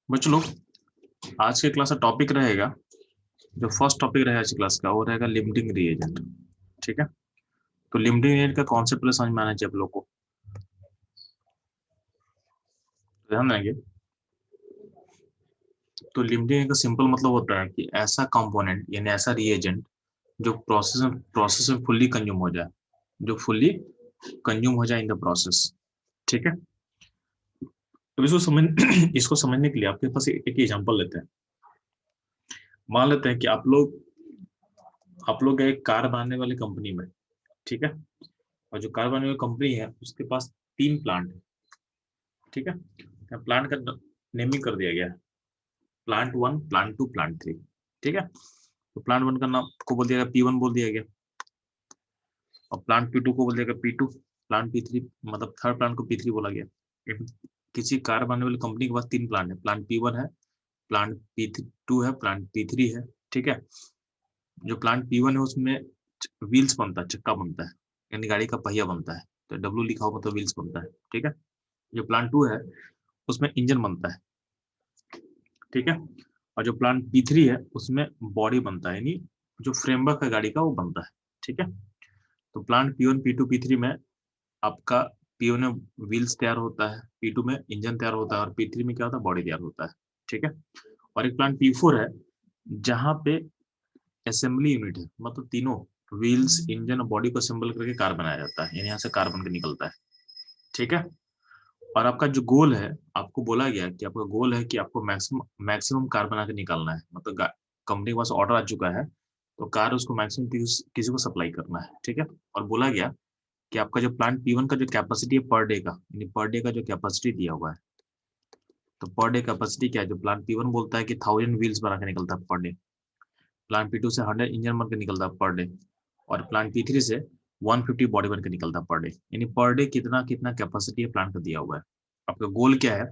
बच्चों लोग, आज के क्लास का टॉपिक रहेगा, जो फर्स्ट टॉपिक रहेगा आज की क्लास का वो रहेगा लिमिटिंग रिएजेंट। ठीक है। तो लिमिटिंग रिएजेंट का कॉन्सेप्ट पहले समझ में आना चाहिए आप लोग को। ध्यान देंगे। तो लिमिटिंग का सिंपल मतलब होता है कि ऐसा कंपोनेंट यानी ऐसा रिएजेंट जो प्रोसेस में फुल्ली कंज्यूम हो जाए, जो फुल्ली कंज्यूम हो जाए इन द प्रोसेस। ठीक है। तो इसको समझ इसको समझने के लिए आपके पास एक एग्जांपल लेते हैं। मान लेते हैं कि आप लोग एक कार बनाने वाली कंपनी में। ठीक है। और जो कार बनाने वाली कंपनी है उसके पास 3 प्लांट है। ठीक है। प्लांट का नेमिंग कर दिया गया है, प्लांट 1, प्लांट 2, प्लांट 3। ठीक है। तो प्लांट 1 का नाम को बोल दिया गया P1 बोल दिया गया, और प्लांट P2 को बोल दिया गया P2, प्लांट P3 मतलब थर्ड प्लांट को P3 बोला गया। किसी कार बनाने वाली कंपनी के पास 3 प्लांट है, प्लांट P1 है, प्लांट P2 है, प्लांट P3 है। ठीक है। जो प्लांट P1 है उसमें व्हील्स बनता है, चक्का बनता है, यानी गाड़ी का पहिया बनता है। तो W लिखा हुआ मतलब व्हील्स बनता है। ठीक है। जो प्लांट 2 है उसमें इंजन बनता है। ठीक है। और जो प्लांट P3 है उसमें बॉडी बनता है, यानी जो फ्रेमवर्क है गाड़ी का वो बनता है। ठीक है। तो प्लांट P1, P2, P3 में आपका P1 में व्हील्स तैयार होता है, P2 में इंजन तैयार होता है, और P3 में क्या होता है, बॉडी तैयार होता है। ठीक है। और एक प्लांट P4 है जहां पे असेंबली यूनिट है, मतलब तीनों व्हील्स, इंजन और बॉडी को असेंबल करके कार बनाया जाता है, यानी यहाँ से कार बन के निकलता है। ठीक है। और आपका जो गोल है, आपको बोला गया कि आपका गोल है कि आपको मैक्सिमम मैक्सिमम कार बना के निकालना है, मतलब कंपनी के पास ऑर्डर आ चुका है तो कार उसको मैक्सिमम किसी को सप्लाई करना है। ठीक है। और बोला गया कि आपका जो प्लांट P1 का जो कैपेसिटी है पर डे का, यानी पर डे का जो कैपेसिटी दिया हुआ है, तो पर डे कैपेसिटी क्या है, जो प्लांट P1 बोलता है कि 1000 व्हील्स बना के निकलता है पर डे, प्लांट P2 से 100 इंजन बन के निकलता है पर डे, और प्लांट P3 से 150 बॉडी बन के निकलता है पर डे। यानी पर डे कितना कितना कैपेसिटी है प्लांट का दिया हुआ है। आपका गोल क्या है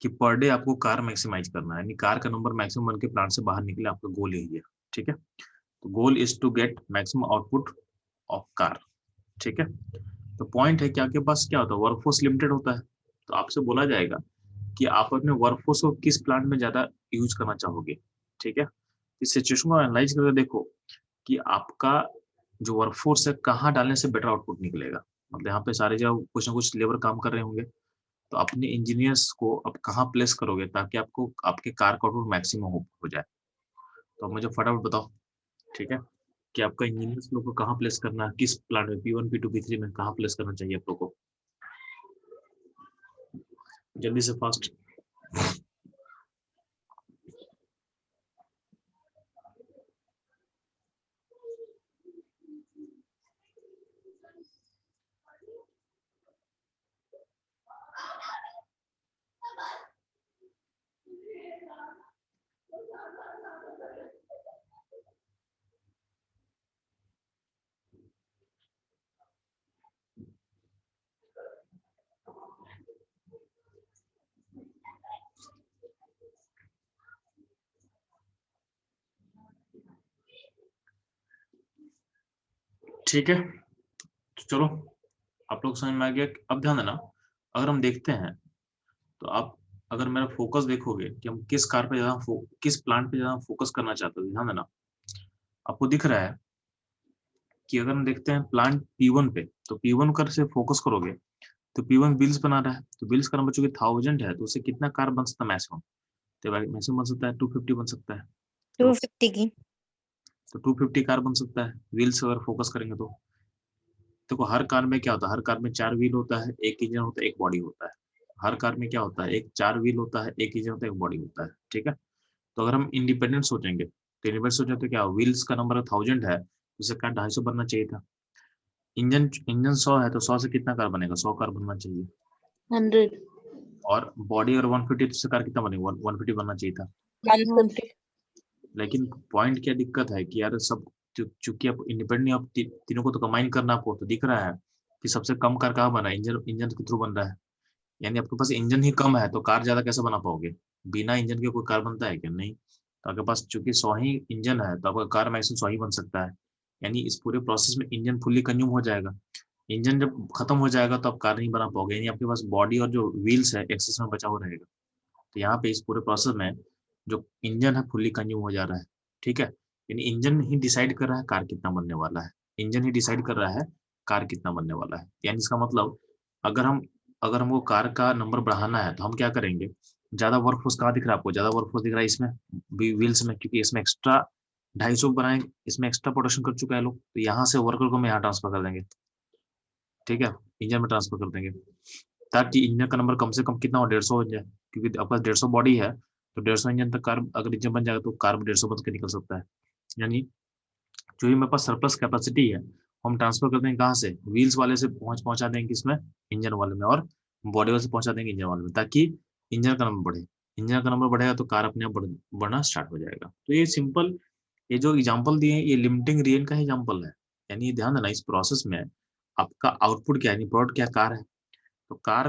कि पर डे आपको कार मैक्सिमाइज करना है, यानी कार का नंबर मैक्सिमम बन के प्लांट से बाहर निकले, आपका गोल यही है। ठीक है। तो goal is to get maximum output of car. ठीक है। तो पॉइंट है कि आपके पास क्या होता है, वर्कफोर्स लिमिटेड होता है। तो आपसे बोला जाएगा कि आप अपने वर्कफोर्स को किस प्लांट में ज्यादा यूज करना चाहोगे। ठीक है। इस सिचुएशन को एनालाइज करके देखो कि आपका जो वर्कफोर्स है कहाँ डालने से बेटर आउटपुट निकलेगा। मतलब यहाँ पे सारे जगह कुछ ना कुछ लेबर काम कर रहे होंगे, तो अपने इंजीनियर्स को अब कहाँ प्लेस करोगे ताकि आपको आपके कार का आउटपुट मैक्सिमम हो जाए। तो अब मुझे फटाफट बताओ। ठीक है। कि आपका इंजीनियर्स लोग को कहाँ प्लेस करना है, किस प्लांट में, P1, P2, P3 में कहाँ प्लेस करना चाहिए आप लोग को, जल्दी से फास्ट। ठीक है। तो चलो, आप लोग समझ में आ गया। अब ध्यान देना, अगर हम देखते हैं तो आप अगर मेरा फोकस देखोगे कि हम किस कार पे ज्यादा किस प्लांट पे ज्यादा फोकस करना चाहते हो, ध्यान देना। आपको दिख रहा है कि अगर हम देखते हैं प्लांट P1 पे, तो P1 कर से फोकस करोगे तो P1 बिल्स बना रहा है, तो बिल्स का नंबर चूंकि 1000 है तो उससे कितना कार बन सकता है मैक्सिमम, तो मैक्सिमम बन सकता है 250 बन सकता है। तो 250 की 250 कार बन सकता है व्हील्स अगर फोकस करेंगे तो। देखो हर कार में क्या होता है, हर कार में 4 व्हील होता है, एक इंजन होता है, एक बॉडी होता है। हर कार में क्या होता है, एक 4 व्हील होता है, एक इंजन होता है, एक बॉडी होता है। ठीक है। तो अगर हम इंडिपेंडेंट सोचेंगे तो इंडिपेंडेंट सोचे तो क्या, व्हील्स का नंबर 1000 है, उससे कार 250 बनना चाहिए था। इंजन इंजन 100 है तो 100 से कितना कार बनेगा, 100 कार बनना चाहिए। 100 और बॉडी अगर 150 तो उससे कार कितना बनेगा, 150 बनना चाहिए था। 150 लेकिन पॉइंट क्या दिक्कत है कि यार सब चूंकि आप इंडिपेंडेंट आप तीनों को तो कंबाइन करना, आपको तो दिख रहा है कि सबसे कम कार कहाँ बना है, इंजन इंजन के थ्रू बन रहा है। यानी आपके पास इंजन ही कम है तो कार ज्यादा कैसे बना पाओगे, बिना इंजन के कोई कार बनता है क्या, नहीं। तो आपके पास चूंकि 100 ही इंजन है तो आपका कार मैक्सिमम 100 ही बन सकता है। यानी इस पूरे प्रोसेस में इंजन फुल्ली कंज्यूम हो जाएगा। इंजन जब खत्म हो जाएगा तो आप कार नहीं बना पाओगे, यानी आपके पास बॉडी और जो व्हील्स है एक्सेस में बचा हुआ रहेगा। तो यहाँ पे इस पूरे प्रोसेस में जो इंजन है फुल्ली कंज्यूम हो जा रहा है, ठीक है। यानी इंजन ही डिसाइड कर रहा है कार कितना बनने वाला है, इंजन ही डिसाइड कर रहा है कार कितना बनने वाला है। यानी इसका मतलब अगर हमको कार का नंबर बढ़ाना है तो हम क्या करेंगे, ज्यादा वर्कफोर्स कहाँ दिख रहा है आपको, ज्यादा वर्कफोर्स दिख रहा है इसमें व्हील्स में, क्योंकि इसमें एक्स्ट्रा 250 बनाए, इसमें एक्स्ट्रा प्रोडक्शन कर चुका है लोग, तो यहाँ से वर्कर को हम यहाँ ट्रांसफर कर देंगे, ठीक है, इंजन में ट्रांसफर कर देंगे, ताकि इंजन का नंबर कम से कम कितना हो, 150 हो जाए, क्योंकि आपका 150 बॉडी है तो 150 इंजन तक कार अगर इंजन बन जाएगा तो कार 150 बन के निकल सकता है। यानी जो भी मेरे पास सरप्लस कैपेसिटी है हम ट्रांसफर कर देंगे कहाँ से, व्हील्स वाले से पहुंचा देंगे किसमें, इंजन वाले में, और बॉडी वाले से पहुंचा देंगे इंजन वाले में, ताकि इंजन का नंबर बढ़े। इंजन का नंबर बढ़ेगा तो कार अपने आप बढ़ना स्टार्ट हो जाएगा। तो ये सिंपल, ये जो एग्जांपल दिए हैं ये लिमिटिंग रिएजेंट का एग्जांपल है। यानी ध्यान देना इस प्रोसेस में आपका आउटपुट क्या है, प्रोडक्ट क्या, कार है, तो कार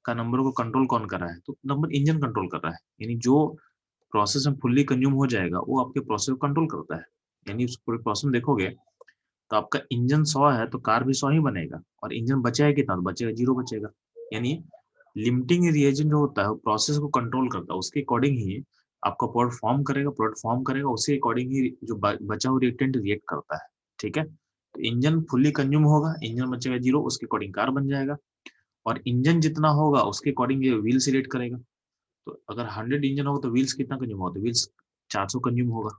का नंबर को कंट्रोल कौन कर रहा है, तो नंबर इंजन कंट्रोल कर रहा है। यानी जो प्रोसेस में फुल्ली कंज्यूम हो जाएगा वो आपके प्रोसेस को कंट्रोल करता है। यानी उस पूरे प्रोसेस में देखोगे तो आपका इंजन 100 है तो कार भी 100 ही बनेगा, और इंजन बचेगा कितना, तो बचेगा 0 बचेगा। यानी लिमिटिंग रिएजेंट जो होता है वो प्रोसेस को कंट्रोल करता है, उसके अकॉर्डिंग ही आपका प्रोडक्ट फॉर्म करेगा, उसके अकॉर्डिंग ही जो बचा हुआ रिएक्टेंट रिएक्ट करता है, ठीक है। तो इंजन फुल्ली कंज्यूम होगा, इंजन बचेगा 0, उसके अकॉर्डिंग कार बन जाएगा, और इंजन जितना होगा उसके अकॉर्डिंग ये व्हील सिलेक्ट करेगा। तो अगर 100 इंजन होगा तो व्हील्स कितना कंज्यूम होगा, तो व्हील्स 400 कंज्यूम होगा,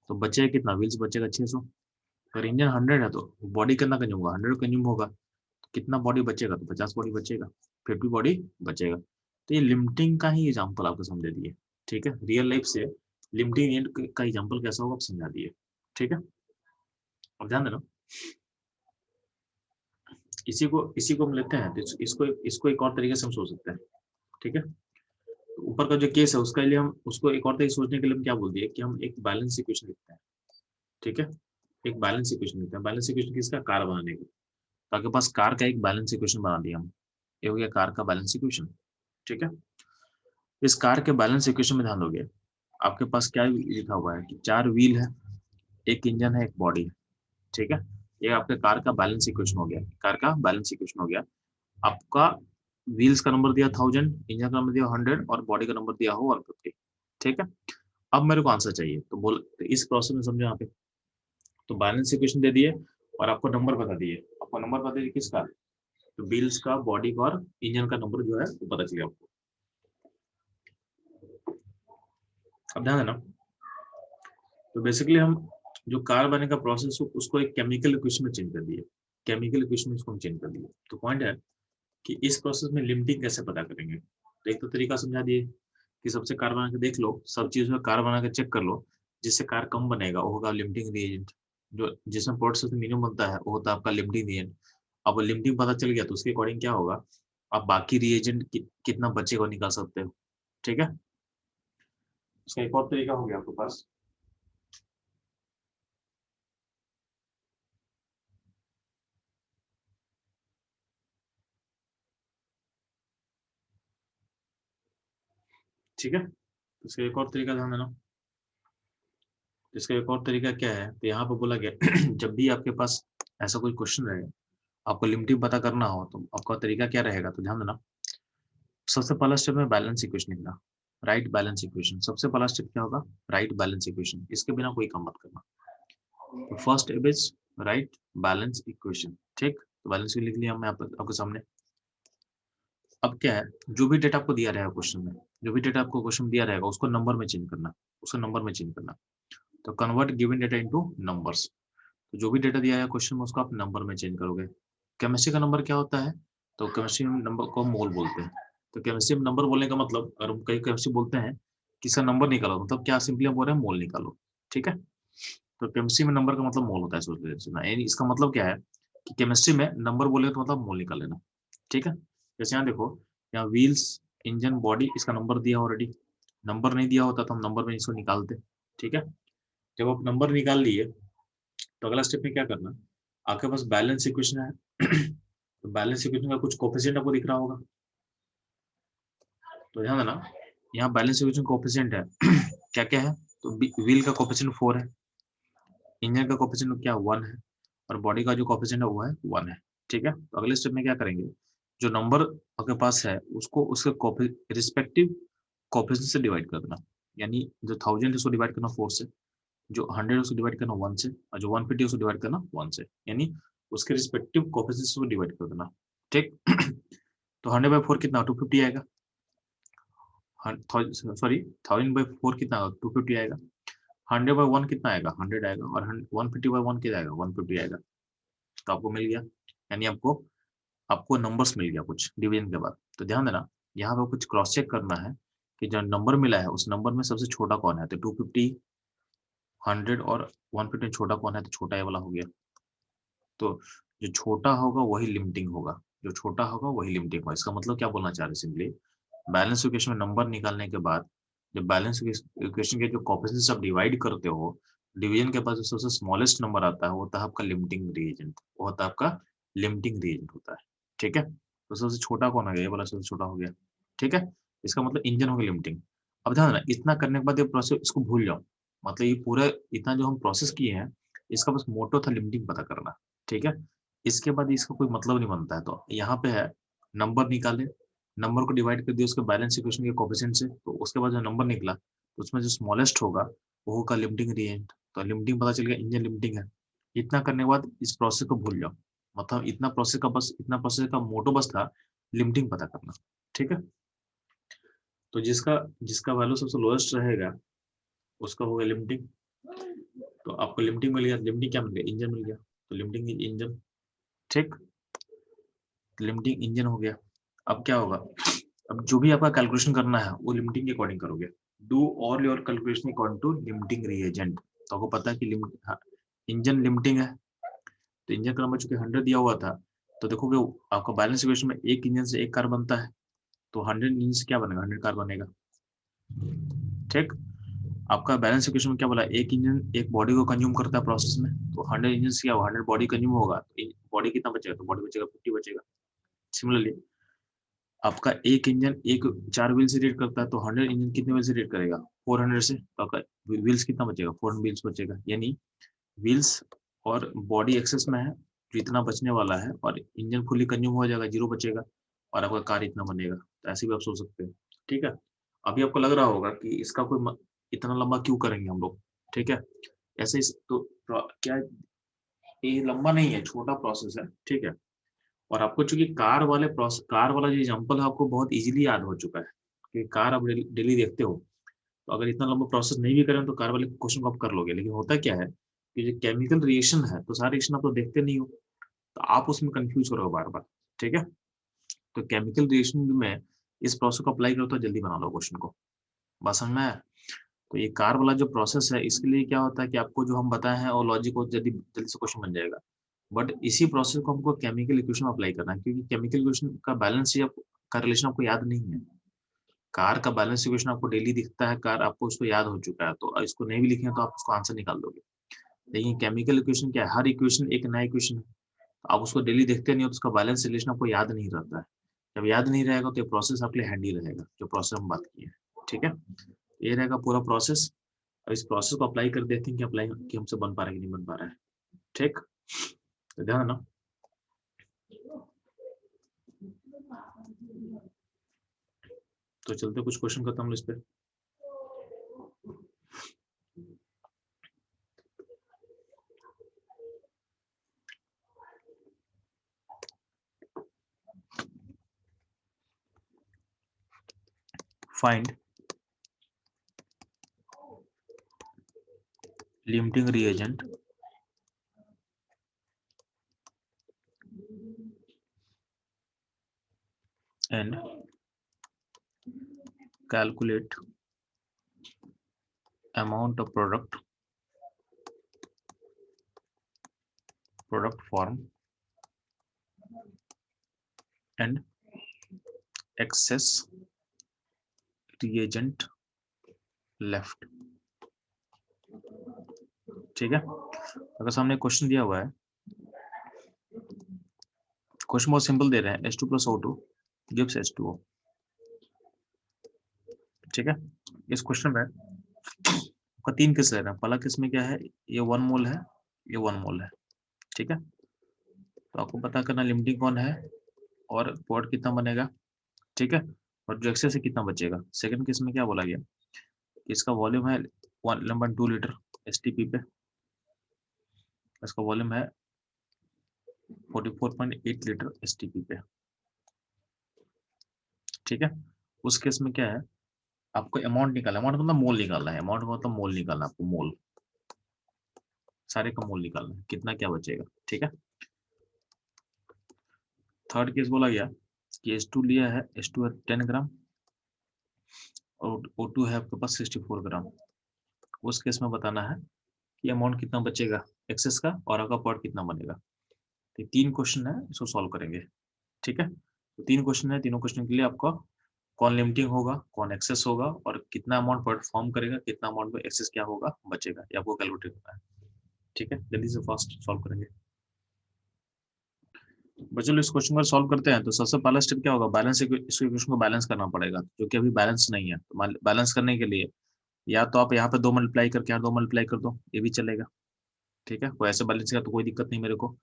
तो बचेगा कितना, व्हील्स बचेगा 600। अगर इंजन 100 है तो बॉडी कितना कंज्यूम होगा, 100 कंज्यूम होगा, तो कितना बॉडी बचेगा, तो 50 बॉडी बचेगा, 50 बॉडी बचेगा। तो ये लिमिटिंग का ही एग्जाम्पल आपको समझा दिए, ठीक है, रियल लाइफ से लिमिटिंग का एग्जाम्पल कैसा होगा आप समझा दिए, ठीक है। अब ध्यान देना, इसी को हम लेते हैं, तो इसको एक और तरीके से हम सोच सकते हैं, ठीक है। तो ऊपर का जो केस है उसके लिए हम उसको एक और तरीके सोचने के लिए हम क्या बोल दिए कि हम एक बैलेंस इक्वेशन लिखते हैं, ठीक है, एक बैलेंस इक्वेशन लिखते हैं। बैलेंस इक्वेशन किसका, कार बनाने का, तो आपके पास कार का एक बैलेंस इक्वेशन बना दिया हम, ये हो गया कार का बैलेंस इक्वेशन, ठीक है। इस कार के बैलेंस इक्वेशन में ध्यान दोगे आपके पास क्या लिखा हुआ है कि 4 व्हील है, एक इंजन है, एक बॉडी है, ठीक है। ये आपके कार का बैलेंस इक्वेशन हो गया, कार का बैलेंस इक्वेशन हो गया। आपका व्हील्स का नंबर दिया 1000, इंजन का नंबर दिया 100 और बॉडी का नंबर दिया हो 150, ठीक है। अब मेरे को आंसर चाहिए, तो इस प्रोसेस में समझो यहाँ पे, तो बैलेंस इक्वेशन दे दिए और आपको नंबर बता दिए, आपको नंबर बता दिए किसका, तो व्हील्स का, बॉडी का और इंजन का नंबर जो है वो पता चले आपको। अब ध्यान देना, तो बेसिकली हम जो कार बनने का प्रोसेस हो उसको एक केमिकल इक्वेशन में चेंज कर दिए, केमिकल इक्वेशन में इसको हम चेंज कर दिए। तो पॉइंट है कि इस प्रोसेस में लिमिटिंग कैसे पता करेंगे, तो एक तो तरीका समझा दिए कि सबसे कार बना के देख लो, सब चीज में कार बना के चेक कर लो, जिससे कार कम बनेगा वो होगा लिमिटिंग रिएजेंट, जो जिसमें प्रोडक्ट सबसे मिनिमम बनता है वो होता है आपका लिमिटिंग रिएजेंट। अब लिमिटिंग पता चल गया तो उसके अकॉर्डिंग क्या होगा, आप बाकी रिएजेंट कितना बचेगा निकाल सकते हो, ठीक है। उसका एक और तरीका हो गया आपके पास, ठीक है। इसका एक और तरीका ध्यान देना, इसका एक और तरीका क्या है, तो यहाँ पे बोला गया जब भी आपके पास ऐसा कोई क्वेश्चन रहे, आपको लिमिटिंग पता करना हो तो आपका तरीका क्या रहेगा, तो ध्यान देना, सबसे पहला स्टेप में बैलेंस इक्वेशन लिखना, राइट बैलेंस इक्वेशन, सबसे पहला स्टेप क्या होगा, राइट बैलेंस इक्वेशन, इसके बिना कोई काम मत करना। तो first step is right balance equation, ठीक, तो बैलेंस लिख लिया मैं आपके सामने। अब क्या है, जो भी डेटा आपको दिया रहेगा क्वेश्चन में, जो भी डेटा आपको क्वेश्चन दिया रहेगा उसको नंबर में चेंज करना, उसको नंबर में चेंज करना, तो convert given data into numbers. तो जो भी डेटा दिया है क्वेश्चन में उसको आप नंबर में चेंज करोगे। केमिस्ट्री का नंबर क्या होता है, तो केमिस्ट्री में नंबर को मोल बोलते हैं। तो केमिस्ट्री में नंबर बोलने का मतलब, अगर हम कई केमिस्ट्री बोलते हैं कि इसका नंबर निकालो, मतलब क्या, सिंपली हम बोल रहे हैं मोल निकालो, ठीक है। तो केमिस्ट्री में नंबर का मतलब मोल होता है, सोच लेना, यानी इसका मतलब क्या है कि केमिस्ट्री में नंबर बोले तो मतलब मोल निकाल लेना, ठीक है। जैसे यहाँ देखो, यहाँ व्हील्स, इंजन, बॉडी, इसका नंबर दिया ऑलरेडी, नंबर नहीं दिया होता तो हम नंबर में इसको निकालते, ठीक है। जब आप नंबर निकाल लिए तो अगला स्टेप में क्या करना, आपके पास बैलेंस इक्वेशन है तो बैलेंस इक्वेशन का कुछ कोफिशिएंट आपको दिख रहा होगा, तो ध्यान देना, यहाँ बैलेंस इक्वेशन कोफिशिएंट है क्या क्या है, तो व्हील का कोफिशिएंट 4 है, इंजन का कोफिशिएंट क्या 1 है, और बॉडी का जो कोफिशिएंट है वो है 1 है, ठीक है। तो अगले स्टेप में क्या करेंगे, जो नंबर आपके पास है उसको उसके रिस्पेक्टिव कोफिशिएंट से डिवाइड कर देना। यानी जो 1000 है उसको डिवाइड करना 4 से, जो 100 है उसको डिवाइड करना 1 से, और जो 150 है उसको डिवाइड करना 1 से, यानी उसके रिस्पेक्टिव कोफिशिएंट्स को डिवाइड कर देना। ठीक। तो 100/4 कितना 250 आएगा। सॉरी 1000/4 कितना 250 आएगा। 100/1 कितना आएगा 100 आएगा, और 150/1 कितना आएगा 150 आएगा। तो आपको मिल गया, यानी आपको आपको नंबर्स मिल गया कुछ डिवीजन के बाद। तो ध्यान देना, यहाँ पे कुछ क्रॉस चेक करना है कि जो नंबर मिला है उस नंबर में सबसे छोटा कौन है। तो 250, 100 और 150 छोटा कौन है, तो छोटा ये वाला हो गया। तो जो छोटा होगा वही लिमिटिंग होगा, जो छोटा होगा वही लिमिटिंग होगा। इसका मतलब क्या बोलना चाह रहे हैं, सिंपली बैलेंस इक्वेशन में नंबर निकालने के बाद जब बैलेंस इक्वेशन के जो कोफिशिएंट्स आप डिवाइड करते हो, डिवीजन के पास जो सबसे स्मॉलेस्ट नंबर आता है वो होता है आपका लिमिटिंग रिएजेंट, वो होता है आपका लिमिटिंग रिएजेंट होता है। ठीक है, तो सबसे छोटा कौन हो गया, ये वाला सबसे छोटा हो गया। ठीक है, इसका मतलब इंजन हो गया लिमिटिंग। अब ध्यान देना, इतना करने के बाद ये प्रोसेस इसको भूल जाओ, मतलब ये पूरा इतना जो हम प्रोसेस किए हैं इसका बस मोटो था लिमिटिंग पता करना। ठीक है, इसके बाद इसका कोई मतलब नहीं बनता है। तो यहाँ पे है नंबर निकाले, नंबर को डिवाइड कर दिया उसके बैलेंस इक्वेशन के कोफिशिएंट से, तो उसके बाद जो नंबर निकला तो उसमें जो स्मॉलेस्ट होगा वो होगा लिमिटिंग रिएजेंट। तो लिमिटिंग पता चल गया, इंजन लिमिटिंग है। इतना करने के बाद इस प्रोसेस को भूल जाओ, मतलब इतना प्रोसेस का मोटो बस था लिमिटिंग पता करना। ठीक है, तो जिसका जिसका वैल्यू सबसे लोएस्ट रहेगा उसका होगा लिमिटिंग। तो आपको लिमिटिंग मिल गया, लिमिटिंग क्या मिल गया, इंजन मिल गया। तो लिमिटिंग इंजन। ठीक, लिमिटिंग इंजन हो गया। अब क्या होगा, अब जो भी आपका कैलकुलेशन करना है वो लिमिटिंग के अकॉर्डिंग करोगे। Do all your calculation according to limiting reagent. तो आपको पता है कि लिमिट, हाँ, इंजन लिमिटिंग है, तो इंजन का नंबर चूंकि 100 दिया हुआ था, तो देखोगे आपका बैलेंस इक्वेशन में एक इंजन से एक कार बनता है, तो 100 इंजन से क्या बनेगा 100 कार बनेगा। ठीक, आपका बैलेंस इक्वेशन में क्या बोला, एक इंजन एक बॉडी को कंज्यूम करता है प्रोसेस में, तो 100 इंजन से क्या होगा 100 बॉडी कंज्यूम होगा, तो बॉडी कितना बचेगा, तो बॉडी बचेगा 50 बचेगा। सिमिलरली आपका एक इंजन एक 4 व्हील से रेट करता है, तो 100 इंजन कितने व्हील से रेट करेगा 400 से, तो आपका व्हील्स कितना बचेगा 400 व्हील्स बचेगा। यानी व्हील्स और बॉडी एक्सेस में है जो इतना बचने वाला है, और इंजन फुली कंज्यूम हो जाएगा 0 बचेगा, और आपका कार इतना बनेगा। तो ऐसे भी आप सोच सकते हो। ठीक है, अभी आपको लग रहा होगा कि इसका कोई इतना लंबा क्यों करेंगे हम लोग। ठीक है, ऐसे तो क्या ये लंबा नहीं है, छोटा प्रोसेस है। ठीक है, और आपको चूंकि कार वाला जो एग्जाम्पल है आपको बहुत इजीली याद हो चुका है, कि कार आप डेली देखते हो, तो अगर इतना लंबा प्रोसेस नहीं भी करें तो कार वाले क्वेश्चन को आप कर लोगे। लेकिन होता क्या है कि जो केमिकल रिएक्शन है, तो सारे रिएक्शन आप तो देखते नहीं हो, तो आप उसमें कंफ्यूज हो रहे हो बार बार। ठीक है, तो केमिकल रिएक्शन में इस प्रोसेस को अप्लाई करो तो जल्दी बना लो क्वेश्चन को। बात समझ में आया? तो ये कार वाला जो प्रोसेस है इसके लिए क्या होता है कि आपको जो हम बताए हैं और लॉजिक को जल्दी जल्दी से क्वेश्चन बन जाएगा। बट इसी प्रोसेस को हमको केमिकल इक्वेशन में अप्लाई करना है, क्योंकि केमिकल इक्वेशन का बैलेंस या का रिलेशन आपको याद नहीं है। कार का बैलेंस इक्वेशन आपको डेली दिखता है, कार आपको उसको याद हो चुका है, तो इसको नहीं भी लिखेंगे तो आप उसको आंसर निकाल दोगे। लेकिन केमिकल इक्वेशन क्या है, हर इक्वेशन एक नया इक्वेशन है, तो आप उसको डेली देखते नहीं हो तो उसका बैलेंस रिलेशन आपको याद नहीं रहता है। जब याद नहीं रहेगा तो ये प्रोसेस आपके लिए हैंडी रहेगा, जो प्रोसेस हम बात किए हैं। ठीक है, ये रहेगा पूरा प्रोसेस। अब इस प्रोसेस को अप्लाई कर देते हैं कि अप्लाई कि हमसे बन पा रहा है कि नहीं बन पा रहा है। ठीक, तो ध्यान ना, तो चलते कुछ क्वेश्चन करता हूँ इस पे। Find limiting reagent and calculate amount of product form and excess reagent left। ठीक है, अगर सामने क्वेश्चन दिया हुआ है, क्वेश्चन बहुत सिंपल दे रहे हैं, H2 plus O2 gives H2O। ठीक है, इस क्वेश्चन में आपका 3 केस ले रहे हैं। पहला केस में क्या है, ये 1 मोल है, ये 1 मोल है। ठीक है, तो आपको पता करना लिमिटिंग कौन है और पॉट कितना बनेगा, ठीक है। और जो एक्सेस है कितना बचेगा। सेकंड केस में क्या बोला गया, इसका वॉल्यूम है 1.2 लीटर एसटीपी पे, इसका वॉल्यूम है 44.8 लीटर एसटीपी पे, ठीक है। उस केस में क्या है, आपको अमाउंट निकालना, अमाउंट मतलब मोल निकालना है, अमाउंट मतलब मोल निकालना है आपको, मोल, सारे का मोल निकालना है, कितना क्या बचेगा, ठीक है। थर्ड केस बोला गया कि H2 लिया है, H2 है 10 ग्राम और O2 है आपके पास 64 ग्राम। उस केस में बताना है कि अमाउंट कितना बचेगा एक्सेस का और आपका पॉट कितना बनेगा। तो 3 क्वेश्चन है, इसको सॉल्व करेंगे, ठीक है। तो 3 क्वेश्चन है, तीनों क्वेश्चन के लिए आपको कौन लिमिटिंग होगा, कौन एक्सेस होगा और कितना अमाउंट परफॉर्म करेगा, कितना अमाउंट में एक्सेस क्या होगा बचेगा, ये आपको कैलकुलेट करना है, ठीक है। जल्दी से फास्ट सॉल्व करेंगे बच्चों। इस क्वेश्चन को सॉल्व करते हैं तो सबसे पहला स्टेप क्या होगा, बैलेंस इस इक्वेशन को बैलेंस करना पड़ेगा, जो कि अभी बैलेंस नहीं है। तो बैलेंस करने के लिए या तो आप यहाँ पे 2 मल्टीप्लाई करके यहाँ 2 मल्टीप्लाई कर दो, ये भी चलेगा, ठीक है। कोई ऐसे बैलेंस का तो कोई दिक्कत नहीं मेरे को,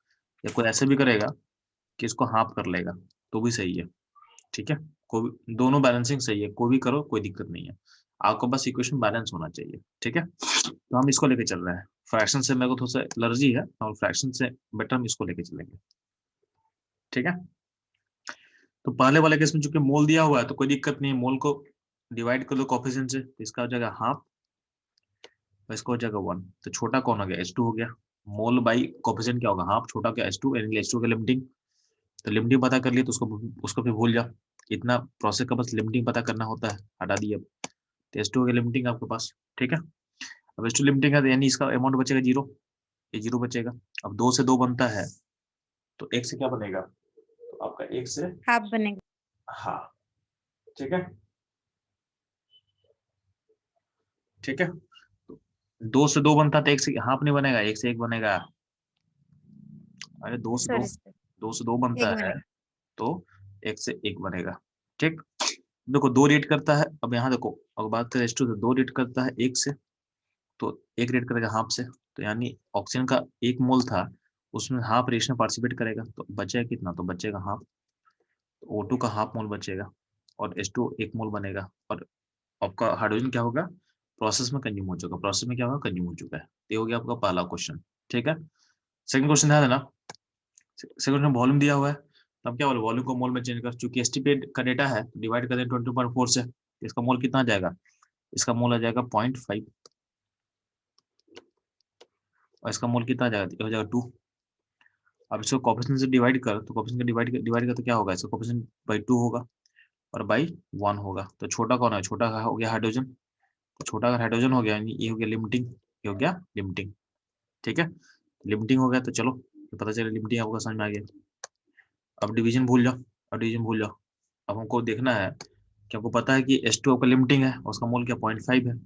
या कोई ऐसे भी करेगा कि इसको हाफ कर लेगा तो भी सही है, ठीक है। कोई दोनों बैलेंसिंग सही है, कोई भी करो कोई दिक्कत नहीं है, आपको बस इक्वेशन बैलेंस होना चाहिए, ठीक है। तो हम इसको लेके चल रहे हैं, फ्रैक्शन से मेरे को थोड़ा सा एलर्जी है और फ्रैक्शन से बेटर हम इसको लेके चलेंगे, ठीक है। तो पहले वाले केस में चूंकि मोल दिया हुआ है तो कोई दिक्कत नहीं है, मोल को डिवाइड कर दो कोफिशिएंट से, तो इसका हो जाएगा हाफ और इसका हो जाएगा 1। तो छोटा कौन हो गया, H2 हो गया, मोल बाई कोफिशिएंट क्या होगा, हाफ, छोटा क्या H2, यानी H2 का लिमिटिंग। तो लिमिटिंग पता कर लिए तो उसको फिर भूल जाओ, इतना प्रोसेस का बस लिमिटिंग पता करना होता है, हटा दिए अब। तो H2 की लिमिटिंग आपके पास, ठीक है। अब H2 लिमिटिंग है तो यानी इसका अमाउंट बचेगा 0, ये 0 बचेगा। अब 2 से 2 बनता है तो 1 से क्या बनेगा, तो आपका 1 से हाफ बनेगा। हाँ, ठीक है, ठीक है। 2 से 2 बनता तो 1 से हाफ नहीं बनेगा, 1 से 1 बनेगा। अरे 2 से 2, सॉरी सर, 2 से 2 बनता एक है मिनट। तो 1 से 1 बनेगा, ठीक। देखो 2 रेट करता है, अब यहाँ देखो अगर बात करें H2 तो 2 रेट करता है 1 से, तो 1 रेट करेगा हाफ से, तो यानी ऑक्सीजन का 1 मोल था उसमें हाफ रिएक्शन पार्टिसिपेट करेगा, तो बचेगा कितना, तो बचेगा हाफ, तो O2 का हाफ मोल बचेगा और H2 1 मोल बनेगा और आपका हाइड्रोजन क्या होगा, प्रोसेस में कंज्यूम हो चुका, प्रोसेस में क्या होगा, कंज्यूम हो चुका है। ये हो गया आपका पहला क्वेश्चन, ठीक है। सेकंड क्वेश्चन है ना, सेकंड क्वेश्चन वॉल्यूम दिया हुआ है, तो अब क्या बोले, वॉल्यूम को मोल में चेंज कर, चूंकि एसटीपी का डेटा है डिवाइड कर दें 20.4 से, इसका मोल कितना आ जाएगा, इसका मोल आ जाएगा 0.5 और इसका मोल कितना आ जाएगा, ये हो जाएगा 2। अब इसको कोफिशिएंट से डिवाइड कर, तो कोफिशिएंट डिवाइड कर तो क्या होगा, इसका कोफिशिएंट बाई 2 होगा और बाई 1 होगा। तो छोटा कौन है, छोटा हो गया हाइड्रोजन, तो छोटा अगर हाइड्रोजन हो गया यानी ये हो गया लिमिटिंग, ये हो गया लिमिटिंग, ठीक है। लिमिटिंग हो गया तो चलो ये पता चला लिमिटिंग आपको समझ में आ गया। अब डिवीजन भूल जाओ, अब डिवीजन भूल जाओ। अब हमको देखना है कि आपको पता है कि H2O का लिमिटिंग है, उसका मोल क्या 0.5 है,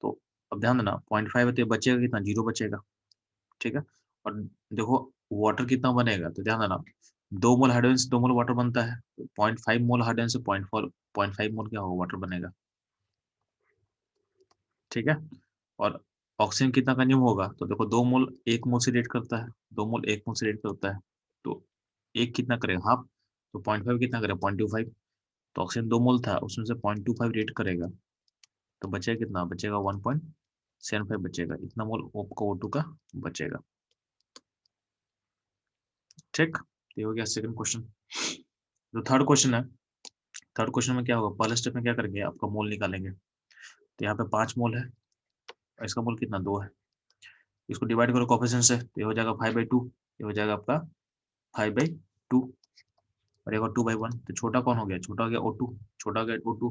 तो अब ध्यान देना 0.5 है तो ये बचेगा कितना, 0 बचेगा, ठीक है। और देखो वाटर कितना बनेगा, तो ध्यान देना 2 मोल हाइड्रोजन से 2 मोल वाटर बनता है, 0.5 मोल हाइड्रोजन से 0.5 मोल क्या होगा, वाटर बनेगा, ठीक है। और ऑक्सीजन कितना कंज्यूम होगा, तो देखो 2 मोल 1 मोल से रेट करता है, 2 मोल 1 मोल से रेट करता है, तो एक कितना करेगा, हाफ, तो 0.5 कितना करेगा, 0.25, तो ऑक्सीजन 2 मोल था उसमें से 0.25 रेट करेगा, तो बचेगा कितना, बचेगा 1.75 बचेगा, इतना मोल आपका O2 का बचेगा, ठीक। ये हो गया सेकंड क्वेश्चन। जो थर्ड क्वेश्चन है, थर्ड क्वेश्चन में क्या होगा, पहले स्टेप में क्या करेंगे, आपका मोल निकालेंगे, तो यहाँ पे 5 मोल है और इसका मोल कितना, 2 है, इसको डिवाइड करो कोफिशिएंट से, तो ये हो जाएगा 5/2, ये हो जाएगा आपका 5/2 और एक और 2/1, तो छोटा कौन हो गया, छोटा हो गया O2, छोटा हो गया O2,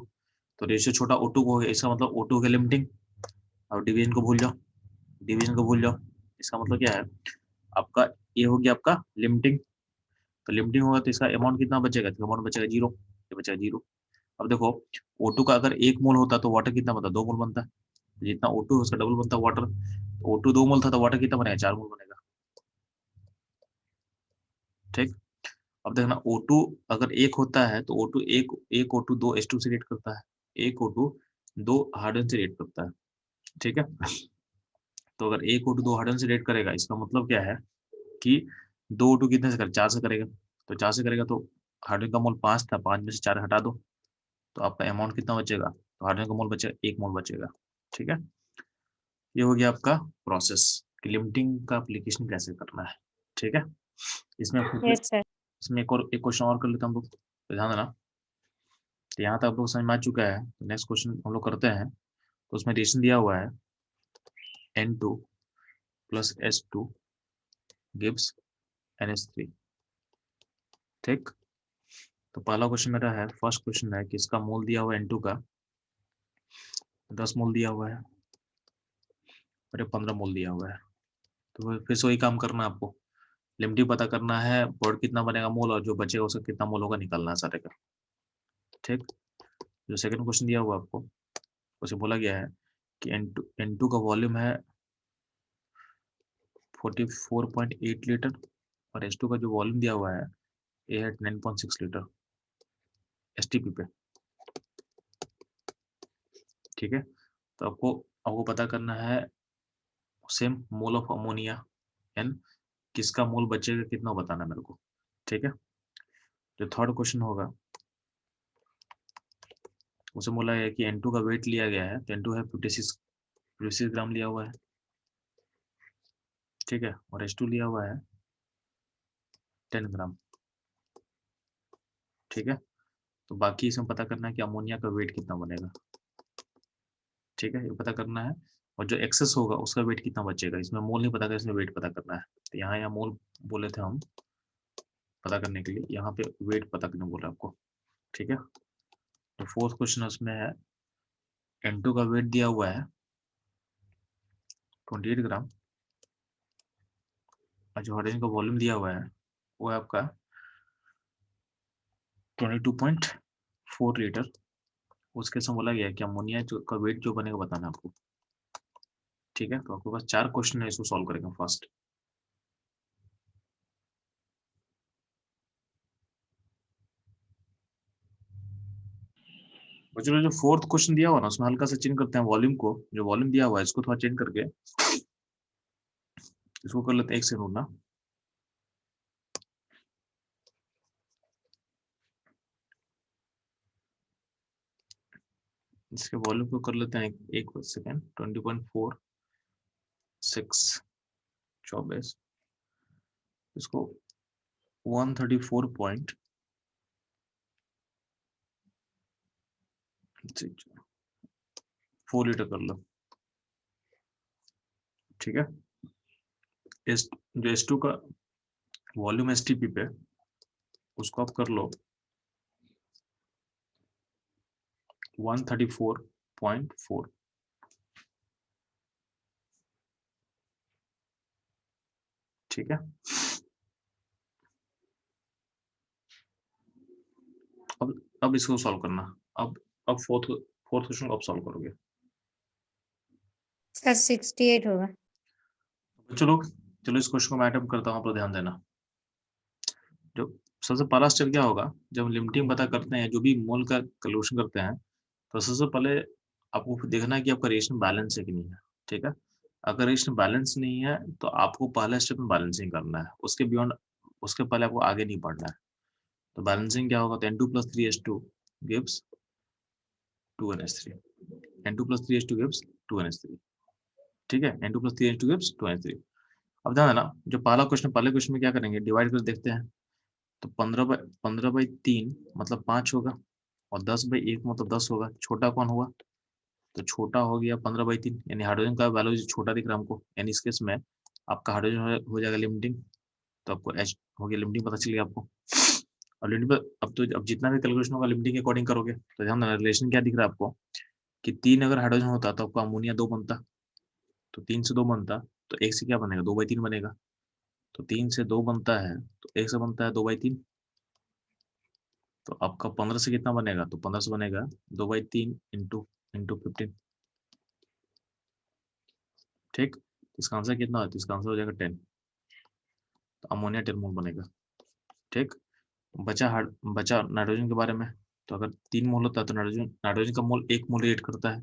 तो रेशियो छोटा O2 को हो गया, इसका मतलब O2 के लिमिटिंग। और डिवीजन को भूल जाओ, डिवीजन को भूल जाओ, इसका मतलब क्या है आपका, ये हो गया आपका लिमिटिंग, तो लिमिटिंग होगा तो इसका अमाउंट कितना बचेगा, तो अमाउंट बचेगा 0, ये बचेगा 0। अब देखो O2 का अगर 1 मोल होता तो वाटर कितना बनता, 2 मोल बनता, जितना O2 है उसका डबल बनता वाटर, O2 2 मोल था तो वाटर कितना बनेगा, 4 मोल बनेगा, ठीक। अब देखना O2 अगर 1 होता है तो O2 एक O2 2 H2 से रेट करता है, एक O2 2 हाइड्रोजन से रेट करता है, ठीक है। तो अगर एक O2 2 हाइड्रोजन से रेट करेगा इसका मतलब क्या है कि 2 O2 कितने से करेगा, 4 से करेगा, तो 4 से करेगा तो हाइड्रोजन का मोल 5 था, 5 में से 4 हटा दो तो आपका अमाउंट कितना बचेगा, तो हाइड्रोजन का मोल बचेगा 1 मोल बचेगा। ठीक है, ये हो गया आपका प्रोसेस कि लिमिटिंग का एप्लीकेशन कैसे करना है। ठीक है, इसमें यस सर। इसमें एक क्वेश्चन और कर लेते हैं हम लोग, तो ध्यान देना। तो यहाँ तक आप लोग समझ में आ चुका है, तो नेक्स्ट क्वेश्चन हम लोग करते हैं। तो उसमें रिलेशन दिया हुआ है N2 + S2 gives NH3। ठीक, तो पहला क्वेश्चन मेरा है, फर्स्ट क्वेश्चन है कि इसका मोल दिया हुआ है N2 का 10 मोल दिया हुआ है और ये 15 मोल दिया हुआ है। तो फिर से वही काम करना है आपको, लिमिटिंग पता करना है, बोर्ड कितना बनेगा मोल और जो बचेगा उसका कितना मोल होगा निकालना है सारे का। ठीक, जो सेकंड क्वेश्चन दिया हुआ आपको उसे बोला गया है कि N2 का वॉल्यूम है 44.8 लीटर और H2 का जो वॉल्यूम दिया हुआ है ये है 9.6 लीटर STP पे। ठीक है, तो आपको पता करना है same mole of ammonia N, किसका मोल बचेगा कितना बताना है मेरे को। ठीक है, जो थर्ड क्वेश्चन होगा उसे बोला है कि N2 का वेट लिया गया है, तो N2 है 56 ग्राम लिया हुआ है। ठीक है, और H2 लिया हुआ है 10 ग्राम। ठीक है, तो बाकी इसमें पता करना है कि अमोनिया का वेट कितना बनेगा। ठीक है, ये पता करना है, और जो एक्सेस होगा उसका वेट कितना बचेगा, इसमें मोल नहीं पता करना, इसमें वेट पता करना है। तो यहाँ मोल बोले थे हम पता करने के लिए, यहाँ पे वेट पता करने बोला आपको। ठीक है, तो फोर्थ क्वेश्चन उसमें है N2 का वेट दिया हुआ है 28 ग्राम और जो हाइड्रोजन का वॉल्यूम दिया हुआ है वो है आपका 22.4 लीटर। उसके समय बोला गया है कि अमोनिया का वेट जो बनेगा बताना आपको। ठीक है, तो आपके पास 4 क्वेश्चन है, इसको सॉल्व करेंगे फर्स्ट। बच्चों जो फोर्थ क्वेश्चन दिया हुआ ना उसमें हल्का सा चेंज करते हैं वॉल्यूम को, जो वॉल्यूम दिया हुआ है इसको थोड़ा चेंज करके इसको कर लेते हैं, एक सेकंड ना। इसके वॉल्यूम को कर लेते हैं एक सेकंड, 20.46 24, इसको 134.4 लीटर कर लो। ठीक है, जो S2 का वॉल्यूम STP पे उसको आप कर लो 134.4। ठीक है, अब इसको सॉल्व करना। अब फोर्थ क्वेश्चन को आप सॉल्व करोगे। सर 68 होगा। चलो इस क्वेश्चन को मैं अटेम्प्ट करता हूँ, आप लोग ध्यान देना। जो सबसे पहला स्टेप क्या होगा, जब लिमिटिंग पता करते हैं, जो भी मोल का कैलकुलेशन करते हैं, तो सबसे पहले आपको देखना है कि आपका रिएक्शन बैलेंस है कि नहीं है। ठीक है, अगर रिएक्शन बैलेंस नहीं है तो आपको पहला स्टेप में बैलेंसिंग करना है, उसके बियॉन्ड उसके पहले आपको आगे नहीं बढ़ना है। तो बैलेंसिंग क्या होगा, तो N2 + 3H2 gives 2NH3। N2 + 3H2 gives 2NH3। ठीक है, N2 + 3H2 gives 2NH3। अब ध्यान देना, जो पहले क्वेश्चन में क्या करेंगे, डिवाइड कर देखते हैं। तो 15/3 मतलब 5 होगा और 10/1 मतलब 10 होगा। छोटा कौन होगा, तो छोटा हो गया 15/3, यानी हाइड्रोजन का वैल्यू छोटा दिख रहा है हमको, यानी इस केस में आपका हाइड्रोजन हो जाएगा लिमिटिंग। तो आपको H हो गया लिमिटिंग, पता चल गया आपको। और लिमिटिंग अब जितना भी कैलकुलेशन होगा लिमिटिंग के अकॉर्डिंग करोगे। तो ध्यान देना, रिलेशन क्या दिख रहा है आपको कि 3 अगर हाइड्रोजन होता तो आपको अमोनिया 2 बनता, तो 3 से 2 बनता, तो 1 से क्या बनेगा, 2/3 बनेगा। तो 3 से 2 बनता है तो 1 से बनता है 2/3। तो आपका 15 से कितना बनेगा, तो 15 से बनेगा 2/3 इंटू 15। ठीक, इसका आंसर कितना होता है, इसका आंसर हो जाएगा 10। तो अमोनिया 10 मोल बनेगा। ठीक, बचा नाइट्रोजन के बारे में। तो अगर 3 मोल होता है तो नाइट्रोजन का मोल 1 मोल रेट करता है,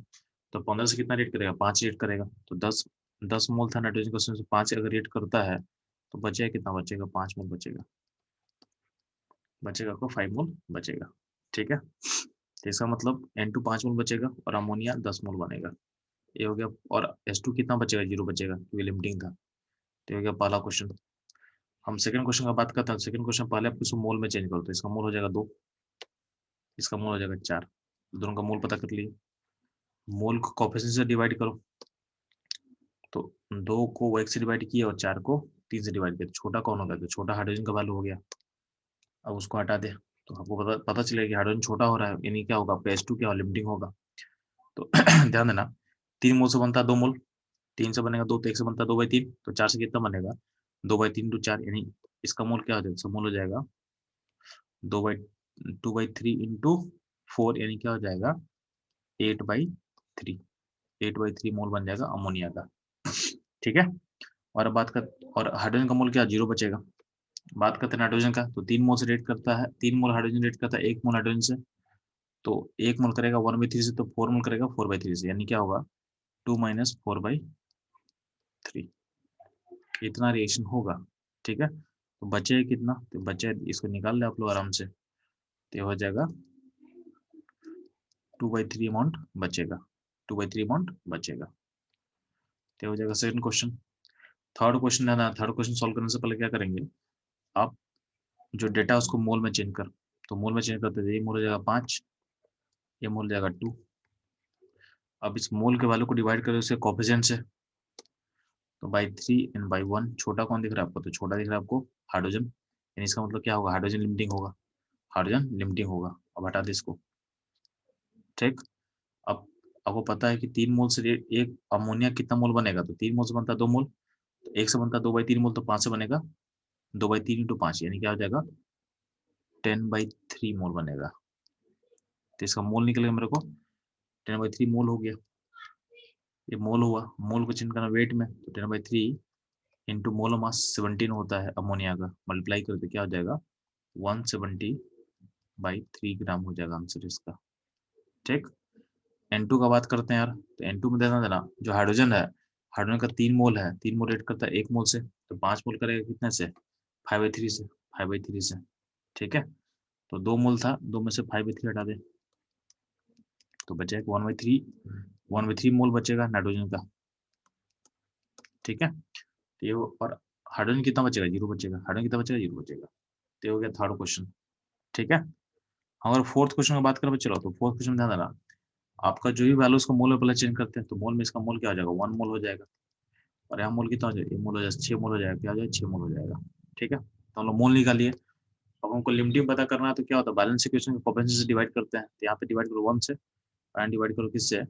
तो 15 से कितना रेट करेगा, 5 रेट करेगा। तो 10 मोल था नाइट्रोजन का, उसमें से 5 अगर रेट करता है तो बचेगा कितना, बचेगा 5 मोल बचेगा। बचेगा आपको 5 मोल बचेगा। ठीक है, तो इसका मतलब N2 5 मोल बचेगा और अमोनिया 10 मोल बनेगा। ये हो गया। और H2 कितना बचेगा? 0 बचेगा क्योंकि लिमिटिंग था। तो ये हो गया पहला क्वेश्चन। हम सेकंड क्वेश्चन का बात करते हैं। सेकंड क्वेश्चन पहले आप इसको मोल में चेंज करो, तो इसका मोल हो जाएगा 2, इसका मोल हो जाएगा 4। दोनों का मोल पता कर लिए। मोल को कोफिशिएंट से डिवाइड करो, तो 2 को 1 से डिवाइड किया और 4 को 3 से डिवाइड किया। छोटा कौन होगा? तो छोटा हाइड्रोजन का वैल्यू हो गया। अब उसको हटा दे तो आपको पता चलेगा कि हाइड्रोजन छोटा हो रहा है, यानी क्या होगा? आपका H2 क्या लिमिटिंग होगा। तो ध्यान देना, 3 मोल से बनता है 2 मोल, 3 से बनेगा 2, तो 1 से बनता है 2/3, तो 4 से कितना बनेगा? 2/3 × 4, यानी इसका मोल क्या हो जाएगा? इसका मोल हो जाएगा 2/3 इंटू 4, यानी क्या हो जाएगा? 8/3, 8/3 मोल बन जाएगा अमोनिया का। ठीक है, और अब बात कर, और हाइड्रोजन का मोल क्या? 0 बचेगा। बात करते हैं नाइट्रोजन का, तो 3 मोल से रेट करता है, 3 मोल हाइड्रोजन रेट करता है 1 मोल हाइड्रोजन से, तो 1 मोल करेगा 1/3 से, तो 4 मोल करेगा 4/3 से, यानी क्या होगा? 2 - 4/3, इतना रिएक्शन होगा। ठीक है, तो बचे कितना? तो बचे, इसको निकाल ले आप लोग आराम से, तो हो जाएगा 2/3 अमाउंट बचेगा, 2/3 अमाउंट बचेगा। तो हो जाएगा सेकंड क्वेश्चन। थर्ड क्वेश्चन है ना, थर्ड क्वेश्चन सॉल्व करने से पहले क्या करेंगे आप, जो डेटा उसको मोल में चेंज कर, तो मोल में चेंज करते थे, ये मोल हो जाएगा 5, ये मोल हो जाएगा 2। अब इस मोल के वैल्यू को डिवाइड करें उसके कोफिशिएंट से, तो बाई 3 एंड बाई 1। छोटा कौन दिख रहा है आपको? तो छोटा दिख रहा है आपको हाइड्रोजन, यानी इसका मतलब क्या होगा? हाइड्रोजन लिमिटिंग होगा, हाइड्रोजन लिमिटिंग होगा। अब हटा दे इसको। ठीक, अब आपको पता है कि 3 मोल से एक अमोनिया कितना मोल बनेगा? तो 3 मोल से बनता है 2 मोल, तो 1 से बनता है 2/3 मोल, तो 5 से बनेगा 2/3 × 5, यानी क्या हो जाएगा? 10/3 मोल बनेगा। तो इसका मोल निकलेगा मेरे को 10/3 मोल हो गया। ये मोल हुआ, मोल को चेंज करना वेट में, तो 10/3 इंटू मोल मास 17 होता है अमोनिया का, मल्टीप्लाई करके क्या हो जाएगा? 170/3 ग्राम हो जाएगा आंसर इसका। ठीक, N2 का बात करते हैं यार, तो N2 में देना देना, जो हाइड्रोजन है, हाइड्रोजन का 3 मोल है, 3 मोल रेट करता है 1 मोल से, तो 5 मोल करेगा कितने से? 5/3 से, 5/3 से। ठीक है, तो 2 मोल था, 2 में से 5/3 हटा दे, तो बचेगा 1/3 मोल बचेगा नाइट्रोजन का। ठीक है, तो ये और हाइड्रोजन कितना बचेगा? 0 बचेगा। हाइड्रोजन कितना बचेगा? 0 बचेगा। तो ये हो गया थर्ड क्वेश्चन। ठीक है, अगर फोर्थ क्वेश्चन की बात करें चलो, तो फोर्थ क्वेश्चन में ध्यान देना, आपका जो भी वैल्यू उसको मोल में पहले चेंज करते हैं, तो मोल में इसका मोल क्या हो जाएगा? 1 मोल हो जाएगा, और यहाँ मोल कितना हो जाएगा? ये मोल हो जाएगा 6 मोल हो जाएगा, क्या हो जाएगा? 6 मोल हो जाएगा। ठीक है, तो हम लोग मोल निकालिए। अब हमको लिमिटिंग पता करना है, तो क्या होता है? बैलेंस इक्वेशन को कोफिशिएंट से डिवाइड करते हैं, तो यहाँ पे डिवाइड करो 1 से, और डिवाइड करो किससे?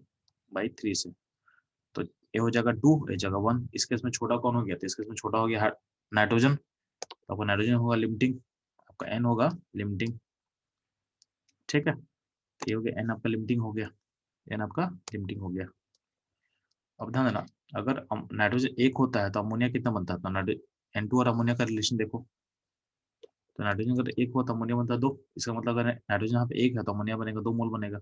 बाई 3 से, तो ये हो जाएगा 2, ये जगह 1। इस केस में छोटा कौन हो गया? तो इस केस में छोटा हो गया नाइट्रोजन, तो आपका नाइट्रोजन होगा लिमिटिंग, आपका N होगा लिमिटिंग। ठीक है, तो ये हो गया N आपका लिमिटिंग हो गया, N आपका लिमिटिंग हो गया। अब ध्यान देना, अगर नाइट्रोजन 1 होता है तो अमोनिया कितना बनता है? तो N2 और अमोनिया का रिलेशन देखो, तो नाइट्रोजन अगर 1 हुआ तो अमोनिया बनता है 2। इसका मतलब अगर नाइट्रोजन यहाँ पे 1 है तो अमोनिया बनेगा 2 मोल बनेगा।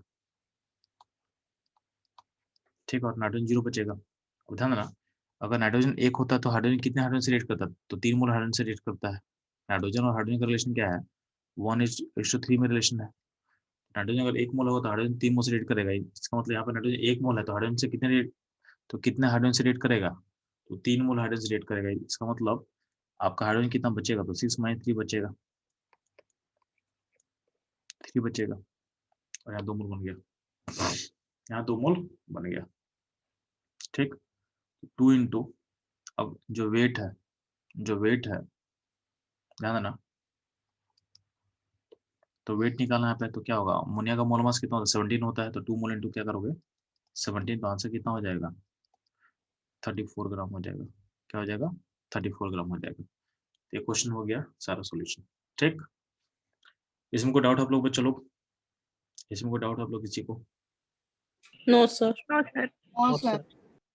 ठीक है, और नाइट्रोजन 0 बचेगा। अब ध्यान देना, अगर नाइट्रोजन 1 होता है तो हाइड्रोजन कितने हाइड्रोजन से रेट करता है? तो 3 मोल हाइड्रोजन से रेट करता है। नाइट्रोजन और हाइड्रोजन का रिलेशन क्या है? 1:3 में रिलेशन है। नाइट्रोजन अगर 1 मोल होगा तो हाइड्रोजन 3 मोल से रेट करेगा। इसका मतलब यहाँ पे नाइट्रोजन 1 मोल है तो हाइड्रोजन से कितने रेट, तो कितने हाइड्रोजन से रेट करेगा? तो 3 मोल हाइड्रोजन से रेट करेगा। इसका मतलब आपका हाइड्रोजन कितना बचेगा? तो 6 - 3 बचेगा, 3 बचेगा, और यहाँ 2 मोल बन गया, यहाँ 2 मोल बन गया। ठीक, 2 इंटू, अब जो वेट है, जो वेट है, ध्यान देना, तो वेट निकालना है पे, तो क्या होगा? अमोनिया का मोल मास कितना होता है? 17 होता है, तो 2 मोल इंटू क्या करोगे? 17, तो आंसर कितना हो जाएगा? 34 ग्राम हो जाएगा। क्या हो जाएगा? 34 ग्राम हो जाएगा। ये क्वेश्चन हो गया सारा सॉल्यूशन। ठीक, इसमें कोई डाउट आप लोग बच्चों लोग? इसमें कोई डाउट आप लोग किसी को? No sir. No sir. No sir.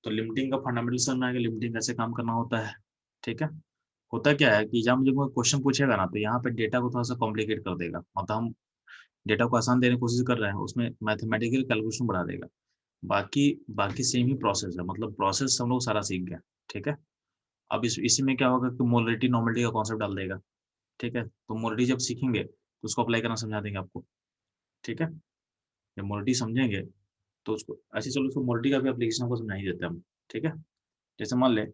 तो लिमिटिंग का फंडामेंटल समझना है कि लिमिटिंग कैसे काम करना होता है। ठीक है, होता क्या है कि जब मुझे कोई क्वेश्चन पूछेगा ना, तो यहाँ पे डेटा को थोड़ा सा कॉम्प्लिकेट कर देगा, मतलब हम डेटा को आसान देने की कोशिश कर रहे हैं, उसमें मैथमेटिकल कैलकुलेशन बढ़ा देगा। बाकी बाकी सेम ही प्रोसेस है, मतलब प्रोसेस हम लोग सारा सीख गए। ठीक है, अब इसी में क्या होगा कि मोलरिटी नॉर्मलिटी का कॉन्सेप्ट डाल देगा। ठीक है, तो मोलरिटी जब सीखेंगे तो उसको अप्लाई करना समझा देंगे आपको, ठीक है। जब मोलिटी समझेंगे तो उसको ऐसे, चलो उसको मोलिटी का भी एप्लीकेशन को समझा ही देते हैं हम, ठीक है। जैसे मान ले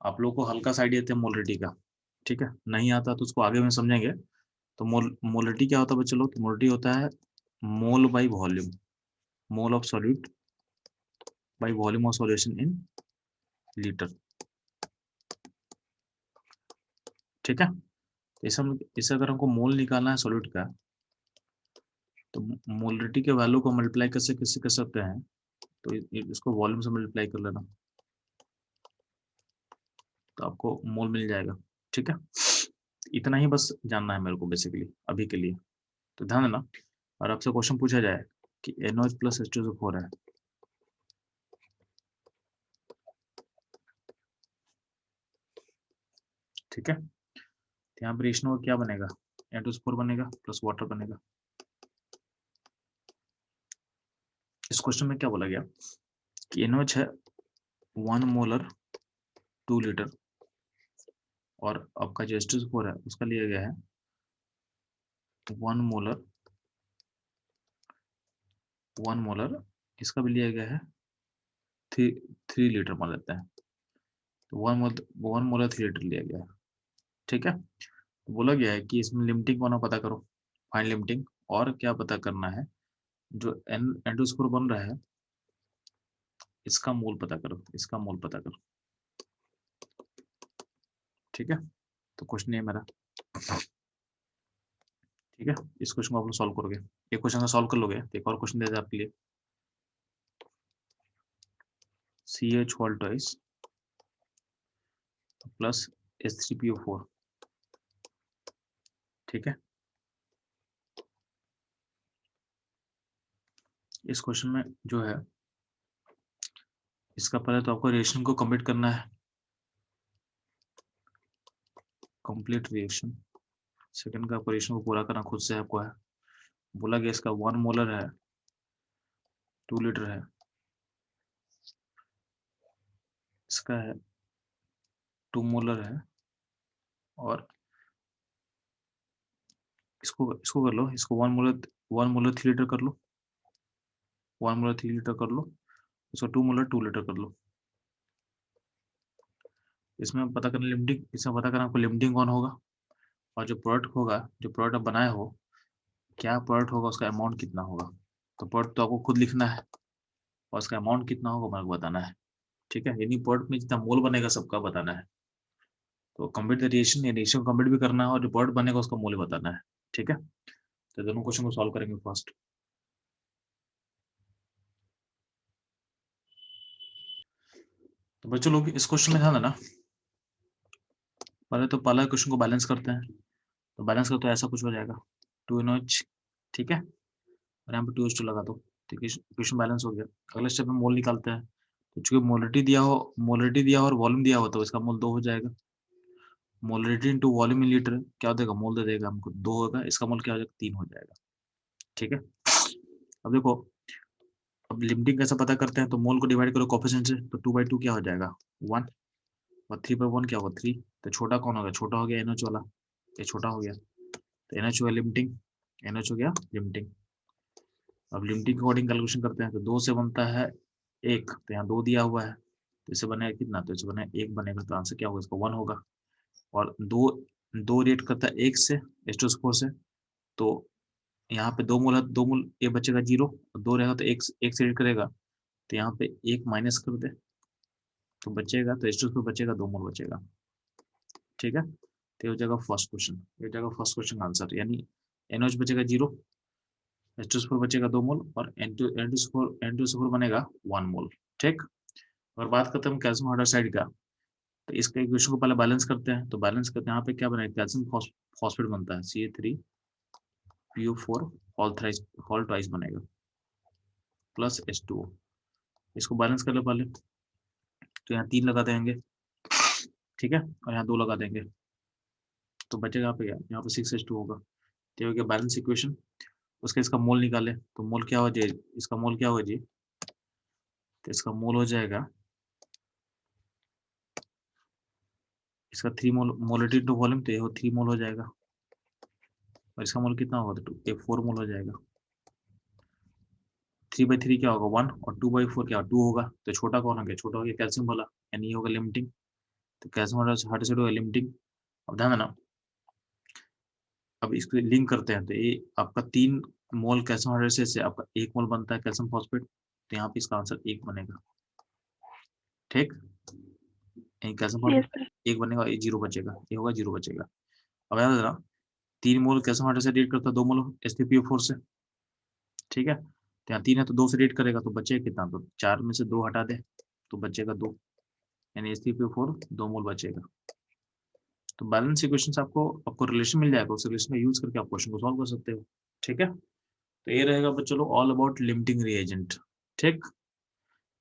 आप लोग को हल्का सा आइडिया देते हैं मोलिटी का, ठीक है, नहीं आता तो उसको आगे में समझेंगे। तो मोलिटी क्या होता है बच्चे लोग, तो मोलिटी होता है mole by volume, mole of solute by volume of solution in litre, ठीक है। इसे अगर हमको मोल निकालना है सॉल्यूट का, तो मोलरिटी के वैल्यू को मल्टीप्लाई कैसे कैसे कर सकते हैं, तो इसको वॉल्यूम से मल्टीप्लाई कर लेना, तो आपको मोल मिल जाएगा, ठीक है। इतना ही बस जानना है मेरे को बेसिकली अभी के लिए, तो ध्यान देना। और आपसे क्वेश्चन पूछा जाए कि NOH प्लस H2SO4 है, ठीक है, तो यहाँ पर रेशनो क्या बनेगा, N2SO4 बनेगा प्लस वाटर बनेगा। इस क्वेश्चन में क्या बोला गया कि NOH है 1 मोलर 2 लीटर, और आपका जो H2SO4 है उसका लिया गया है 1 मोलर, इसका भी लिया गया है 3 लीटर मान लेते हैं, तो 1 मोलर 3 लीटर लिया गया है, ठीक है। तो बोला गया है कि इसमें लिमिटिंग कौन पता करो, फाइन लिमिटिंग, और क्या पता करना है, जो N2SO4 बन रहा है इसका मोल पता करो, इसका मोल पता करो, ठीक है। तो क्वेश्चन ये मेरा, ठीक है। इस क्वेश्चन को आप लोग सॉल्व करोगे, एक क्वेश्चन का सॉल्व कर लोगे तो एक और क्वेश्चन दे दे आपके लिए, CH whole twice plus H3PO4, ठीक है। इस क्वेश्चन में जो है इसका पहले तो आपको रिएक्शन को कंप्लीट करना है, कंप्लीट रिएक्शन। सेकंड का रिएक्शन को पूरा करना खुद से आपको है। बोला गया इसका 1 मोलर है 2 लीटर है, इसका है 2 मोलर है, और इसको इसको कर लो, इसको 1 मोलर 3 लीटर कर लो, 1 मोलर 3 लीटर कर लो, इसको 2 मोलर 2 लीटर कर लो। इसमें पता करना लिमिटिंग, इसमें पता करना आपको लिमिटिंग कौन होगा, और जो प्रोडक्ट होगा, जो प्रोडक्ट आप बनाए हो, क्या प्रोडक्ट होगा, उसका अमाउंट कितना होगा। तो प्रोडक्ट तो आपको खुद लिखना है, और उसका अमाउंट कितना होगा मेरे को बताना है, ठीक है। यानी प्रोडक्ट में जितना मोल बनेगा सबका बताना है। तो कंप्लीट द रिएक्शन, रिएक्शन को कंप्लीट भी करना है, और जो प्रोडक्ट बनेगा उसका मोल बताना है, ठीक है। तो दोनों क्वेश्चन को सॉल्व करेंगे फर्स्ट। तो बच्चों लोग इस क्वेश्चन में ध्यान देना, पहले तो पहला क्वेश्चन को बैलेंस करते हैं, तो बैलेंस करते ऐसा कुछ हो जाएगा 2NOH, ठीक है, और यहाँ पे 2H2 लगा दो, ठीक है, इक्वेशन बैलेंस हो गया। अगले स्टेप में मोल निकालते हैं, तो चूंकि मोलरिटी दिया हो और वॉल्यूम दिया हो, तो इसका मोल 2 हो जाएगा। Molarity into volume in litre क्या देगा, मोल दे देगा हमको 2 होगा, इसका मोल क्या हो जाएगा 3 हो जाएगा, ठीक है। अब देखो, अब लिमिटिंग कैसे पता करते हैं, तो मोल को डिवाइड करो कोफिशिएंट से, तो 2/2 क्या हो जाएगा 1, और 3/1 क्या होगा 3, तो छोटा कौन होगा, छोटा हो गया NH वाला, ये छोटा हो गया, तो NH हो गया लिमिटिंग, NH हो गया लिमिटिंग। अब लिमिटिंग अकॉर्डिंग कैलकुलेशन करते हैं, तो 2 से बनता है 1, तो यहाँ 2 दिया हुआ है, तो इसे बनेगा कितना, तो इसे बनेगा 1 बनेगा, तो आंसर क्या होगा इसका 1 होगा। और 2 रेट करता है 1 से H2SO4 से, तो यहाँ पे 2 मोल है, 2 मोल ये बचेगा 0, और 2 रहेगा तो 1 से रेट करेगा, तो यहाँ पे 1 माइनस कर दे, तो बचेगा, तो H2SO4 बचेगा 2 मोल बचेगा, ठीक है। तो ये हो जाएगा फर्स्ट क्वेश्चन, ये हो जाएगा फर्स्ट क्वेश्चन का आंसर, यानी NOH बचेगा 0, H2SO4 बचेगा 2 मोल, और N2SO4 बनेगा 1 मोल, ठीक। और बात करते हैं हम कैल्शियम हाइड्रोक्साइड का, तो इसका इक्वेशन को पहले बैलेंस करते हैं, तो बैलेंस करते हैं, यहाँ पे क्या बनेगा, कैल्शियम फॉस्फेट बनता है CA3PO4 होल ट्वाइस बनेगा, प्लस H2O, इसको बैलेंस कर लो पहले, तो यहाँ 3 लगा देंगे, ठीक है, और यहाँ 2 लगा देंगे, तो बचेगा यहाँ पे 6H2 होगा, तो हो गया बैलेंस इक्वेशन। उसका इसका मोल निकाले, तो मोल क्या हो जाए, इसका मोल क्या होगा जी, तो इसका मोल हो जाएगा, इसका 3 मोल, मोलिटी टू वॉल्यूम, तो ये 3 मोल हो जाएगा, और इसका मोल कितना होगा, तो ये 4 मोल हो जाएगा। 3/3 क्या होगा 1 और 2/4 क्या 2 होगा, तो छोटा कौन हो गया, छोटा हो गया कैल्शियम वाला, यानी ये होगा लिमिटिंग। तो कैल्शियम वाला हाइड्रोक्साइड होगा लिमिटिंग। अब ध्यान देना, अब इसको लिंक करते हैं, तो ये आपका 3 मोल कैल्शियम हाइड्रोक्साइड से आपका 1 मोल बनता है कैल्शियम फॉस्फेट, तो यहाँ पे इसका आंसर 1 बनेगा। ठीक, कैल्शियम फॉस्फेट 1 बनेगा, ये 0 बचेगा, ये होगा 0 बचेगा। अब याद रखना 3 मोल कैल्शियम हाइड्रोक्साइड रिएक्ट करता है 2 मोल H3PO4 से, ठीक है, तो यहाँ 3 है तो 2 से रिएक्ट करेगा, तो बचेगा कितना, तो 4 में से 2 हटा दे तो बचेगा 2, यानी H3PO4 2 मोल बचेगा। तो बैलेंस इक्वेशन से आपको रिलेशन मिल जाएगा, उस रिलेशन का यूज करके आप क्वेश्चन को सॉल्व कर सकते हो। ठीक है, तो ये रहेगा बच्चों लोग ऑल अबाउट लिमिटिंग रिएजेंट। ठीक,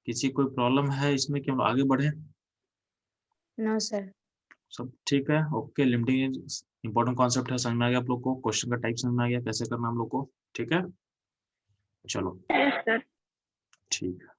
किसी कोई प्रॉब्लम है इसमें कि हम लोग आगे बढ़े? No sir. सब ठीक है, ओके। लिमिटिंग इंपॉर्टेंट कॉन्सेप्ट है, समझ में आ गया आप लोग को, क्वेश्चन का टाइप समझ में आ गया कैसे करना हम लोग को, ठीक है, चलो यस सर। ठीक है।